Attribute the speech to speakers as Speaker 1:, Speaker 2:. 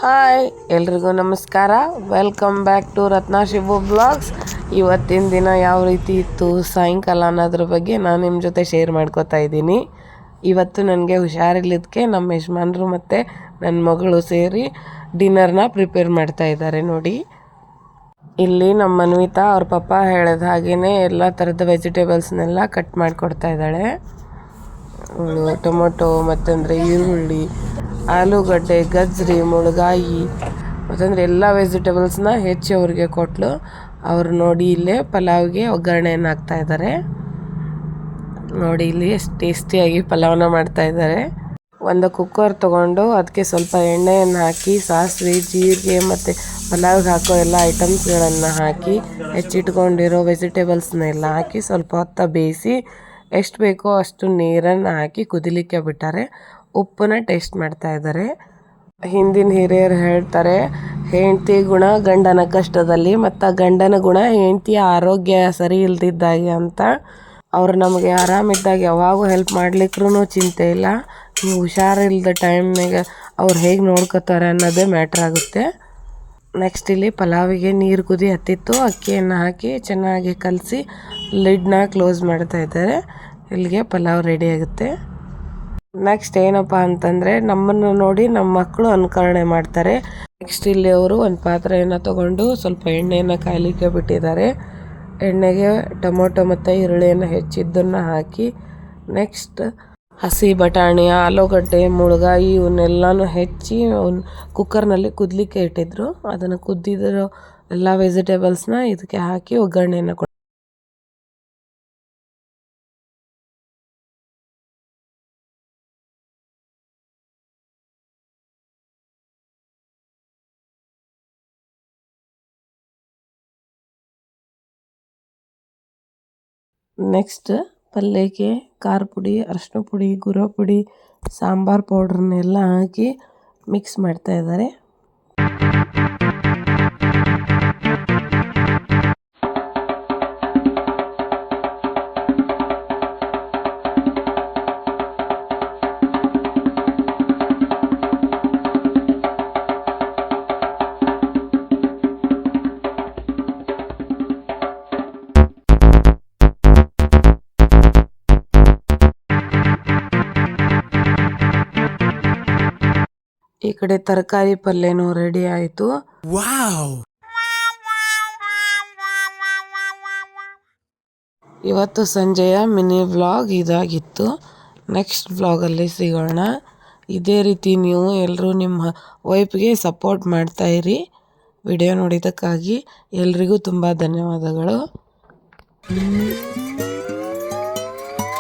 Speaker 1: Hi ಎಲ್ರಿಗೂ ನಮಸ್ಕಾರ. Welcome back to Ratna Shivu blogs. ಇವತ್ತಿನ ದಿನ ಯಾವ ರೀತಿ ಇತ್ತು ಸಾಯಂಕಾಲ ಅನ್ನೋದ್ರ ಬಗ್ಗೆ ನಾನು ನಿಮ್ಮ ಜೊತೆ ಶೇರ್ ಮಾಡ್ಕೋತಾ ಇದ್ದೀನಿ. ಇವತ್ತು ನನಗೆ ಹುಷಾರಿಲ್ಲದಕ್ಕೆ ನಮ್ಮ ಯಜಮಾನರು ಮತ್ತು ನನ್ನ ಮಗಳು ಸೇರಿ ಡಿನ್ನರ್ನ ಪ್ರಿಪೇರ್ ಮಾಡ್ತಾ ಇದ್ದಾರೆ. ನೋಡಿ, ಇಲ್ಲಿ ನಮ್ಮ ಮನ್ವಿತಾ ಅವ್ರ ಪಪ್ಪ ಹೇಳಿದ ಹಾಗೆಯೇ ಎಲ್ಲ ಥರದ ವೆಜಿಟೇಬಲ್ಸ್ನೆಲ್ಲ ಕಟ್ ಮಾಡಿಕೊಡ್ತಾ ಇದ್ದಾಳೆ. ಟೊಮೊಟೊ ಮತ್ತಂದರೆ ಈರುಳ್ಳಿ, ಆಲೂಗಡ್ಡೆ, ಗಜ್ಜರಿ, ಮುಳಗಾಯಿ ಮತ್ತಂದರೆ ಎಲ್ಲ ವೆಜಿಟೇಬಲ್ಸ್ನ ಹೆಚ್ಚಿ ಅವ್ರಿಗೆ ಕೊಟ್ಟಳು. ಅವರು ನೋಡಿ ಇಲ್ಲೇ ಪಲಾವ್ಗೆ ಒಗ್ಗರಣೆಯನ್ನು ಹಾಕ್ತಾ ಇದ್ದಾರೆ. ನೋಡಿ ಇಲ್ಲಿ ಎಷ್ಟು ಟೇಸ್ಟಿಯಾಗಿ ಪಲಾವ್ನ ಮಾಡ್ತಾ ಇದ್ದಾರೆ. ಒಂದು ಕುಕ್ಕರ್ ತೊಗೊಂಡು ಅದಕ್ಕೆ ಸ್ವಲ್ಪ ಎಣ್ಣೆಯನ್ನು ಹಾಕಿ ಸಾಸಿವೆ, ಜೀರಿಗೆ ಮತ್ತು ಪಲಾವ್ಗೆ ಹಾಕೋ ಎಲ್ಲ ಐಟಮ್ಸ್ಗಳನ್ನು ಹಾಕಿ ಹೆಚ್ಚಿಟ್ಕೊಂಡಿರೋ ವೆಜಿಟೇಬಲ್ಸ್ನೆಲ್ಲ ಹಾಕಿ ಸ್ವಲ್ಪ ಹೊತ್ತು ಬೇಯಿಸಿ ಎಷ್ಟು ಬೇಕೋ ಅಷ್ಟು ನೀರನ್ನು ಹಾಕಿ ಕುದಿಲಿಕ್ಕೆ ಬಿಟ್ಟಾರೆ. ಉಪ್ಪನ್ನ ಟೇಸ್ಟ್ ಮಾಡ್ತಾ ಇದ್ದಾರೆ. ಹಿಂದಿನ ಹಿರಿಯರು ಹೇಳ್ತಾರೆ, ಹೆಂಡತಿ ಗುಣ ಗಂಡನ ಕಷ್ಟದಲ್ಲಿ ಮತ್ತು ಗಂಡನ ಗುಣ ಹೆಂಡತಿಯ ಆರೋಗ್ಯ ಸರಿ ಇಲ್ದಿದ್ದಾಗೆ ಅಂತ. ಅವ್ರು ನಮಗೆ ಆರಾಮಿದ್ದಾಗ ಯಾವಾಗೂ ಹೆಲ್ಪ್ ಮಾಡ್ಲಿಕ್ಕೂ ಚಿಂತೆ ಇಲ್ಲ. ನೀವು ಹುಷಾರಿಲ್ಲದ ಟೈಮ್ನಾಗ ಅವ್ರು ಹೇಗೆ ನೋಡ್ಕೋತಾರೆ ಅನ್ನೋದೇ ಮ್ಯಾಟ್ರ್ ಆಗುತ್ತೆ. ನೆಕ್ಸ್ಟ್ ಇಲ್ಲಿ ಪಲಾವಿಗೆ ನೀರು ಕುದಿ ಹತ್ತಿತ್ತು. ಅಕ್ಕಿಯನ್ನು ಹಾಕಿ ಚೆನ್ನಾಗಿ ಕಲಸಿ ಲಿಡ್ನ ಕ್ಲೋಸ್ ಮಾಡ್ತಾ ಇದ್ದಾರೆ. ಇಲ್ಲಿಗೆ ಪಲಾವ್ ರೆಡಿ ಆಗುತ್ತೆ. ನೆಕ್ಸ್ಟ್ ಏನಪ್ಪ ಅಂತಂದರೆ ನಮ್ಮನ್ನು ನೋಡಿ ನಮ್ಮ ಮಕ್ಕಳು ಅನುಕರಣೆ ಮಾಡ್ತಾರೆ. ನೆಕ್ಸ್ಟ್ ಇಲ್ಲಿ ಅವರು ಒಂದು ಪಾತ್ರೆಯನ್ನು ತೊಗೊಂಡು ಸ್ವಲ್ಪ ಎಣ್ಣೆಯನ್ನು ಕಾಯಲಿಕ್ಕೆ ಬಿಟ್ಟಿದ್ದಾರೆ. ಎಣ್ಣೆಗೆ ಟೊಮೊಟೊ ಮತ್ತು ಈರುಳ್ಳಿಯನ್ನು ಹೆಚ್ಚಿದ್ದನ್ನು ಹಾಕಿ ನೆಕ್ಸ್ಟ್ ಹಸಿ ಬಟಾಣಿ, ಆಲೂಗಡ್ಡೆ, ಮುಳಗಾಯಿ ಇವನ್ನೆಲ್ಲನೂ ಹೆಚ್ಚಿ ಕುಕ್ಕರ್ನಲ್ಲಿ ಕುದಲಿಕ್ಕೆ ಇಟ್ಟಿದ್ರು. ಅದನ್ನು ಕುದ್ದಿರೋ ಎಲ್ಲ ವೆಜಿಟೇಬಲ್ಸ್ನ ಇದಕ್ಕೆ ಹಾಕಿ ಒಗ್ಗರಣೆಯನ್ನು ಕೊಟ್ಟು ನೆಕ್ಸ್ಟ್ ಪಲ್ಯಕ್ಕೆ ಖಾರ ಪುಡಿ, ಅರಿಶಿನ ಪುಡಿ, ಗುರ ಪುಡಿ, ಸಾಂಬಾರು ಪೌಡ್ರನ್ನೆಲ್ಲ ಹಾಕಿ ಮಿಕ್ಸ್ ಮಾಡ್ತಾ ಇದ್ದಾರೆ. ಈ ಕಡೆ ತರಕಾರಿ ಪಲ್ಯನೂ ರೆಡಿ ಆಯಿತು. ಇವತ್ತು ಸಂಜೆಯ ಮಿನಿ ವ್ಲಾಗ್ ಇದಾಗಿತ್ತು. ನೆಕ್ಸ್ಟ್ ವ್ಲಾಗಲ್ಲಿ ಸಿಗೋಣ. ಇದೇ ರೀತಿ ನೀವು ಎಲ್ಲರೂ ನಿಮ್ಮ ವೈಫ್ಗೆ ಸಪೋರ್ಟ್ ಮಾಡ್ತಾಯಿರಿ. ವಿಡಿಯೋ ನೋಡಿದ್ದಕ್ಕಾಗಿ ಎಲ್ರಿಗೂ ತುಂಬ ಧನ್ಯವಾದಗಳು.